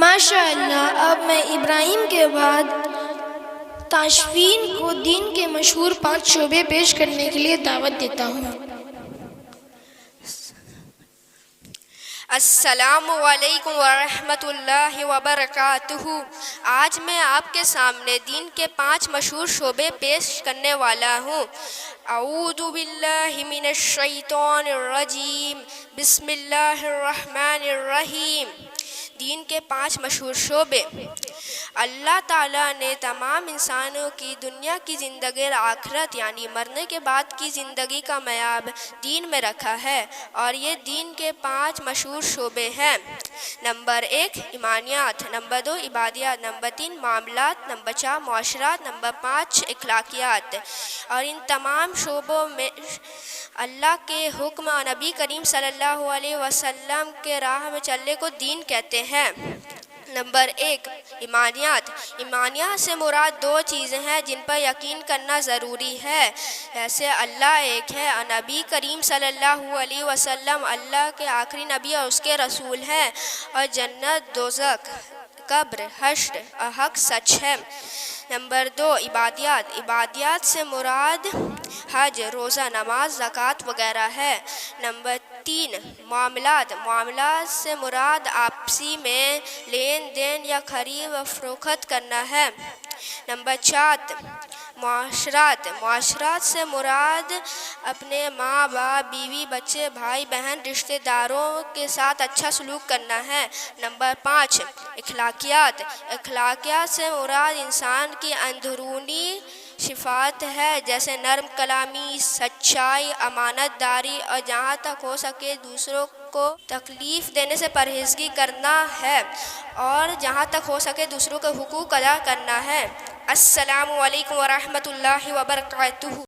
ماشاءاللہ، اب میں ابراہیم کے بعد تاشفین کو دین کے مشہور 5 شعبے پیش کرنے کے لیے دعوت دیتا ہوں۔ السلام علیکم ورحمۃ اللہ وبرکاتہ۔ آج میں آپ کے سامنے دین کے 5 مشہور شعبے پیش کرنے والا ہوں۔ اعوذ باللہ من الشیطان الرجیم، بسم اللہ الرحمن الرحیم۔ دین کے 5 مشہور شعبے۔ اللہ تعالیٰ نے تمام انسانوں کی دنیا کی زندگی اور آخرت یعنی مرنے کے بعد کی زندگی کا معیار دین میں رکھا ہے، اور یہ دین کے 5 مشہور شعبے ہیں۔ نمبر 1 ایمانیات، نمبر 2 عبادیات، نمبر 3 معاملات، نمبر 4 معاشرات، نمبر 5 اخلاقیات۔ اور ان تمام شعبوں میں اللہ کے حکم اور نبی کریم صلی اللہ علیہ وسلم کے راہ میں چلنے کو دین کہتے ہیں۔ نمبر 1 ایمانیات۔ ایمانیات سے مراد 2 چیزیں ہیں جن پر یقین کرنا ضروری ہے، جیسے اللہ ایک ہے اور نبی کریم صلی اللہ علیہ وسلم اللہ کے آخری نبی اور اس کے رسول ہیں، اور جنت، دوزخ، قبر، حشر اور حق سچ ہے۔ نمبر 2 عبادیات۔ عبادیات سے مراد حج، روزہ، نماز، زکوٰۃ وغیرہ ہے۔ نمبر 3 معاملات۔ معاملات سے مراد آپسی میں لین دین یا خرید و فروخت کرنا ہے۔ نمبر 4 معاشرات۔ معاشرات سے مراد اپنے ماں باپ، بیوی، بچے، بھائی بہن، رشتہ داروں کے ساتھ اچھا سلوک کرنا ہے۔ نمبر 5 اخلاقیات۔ اخلاقیات سے مراد انسان کی اندرونی صفات ہے، جیسے نرم کلامی، سچائی، امانت داری، اور جہاں تک ہو سکے دوسروں کو تکلیف دینے سے پرہیزگی کرنا ہے، اور جہاں تک ہو سکے دوسروں کے حقوق ادا کرنا ہے۔ السلام علیکم ورحمۃ اللہ وبرکاتہ۔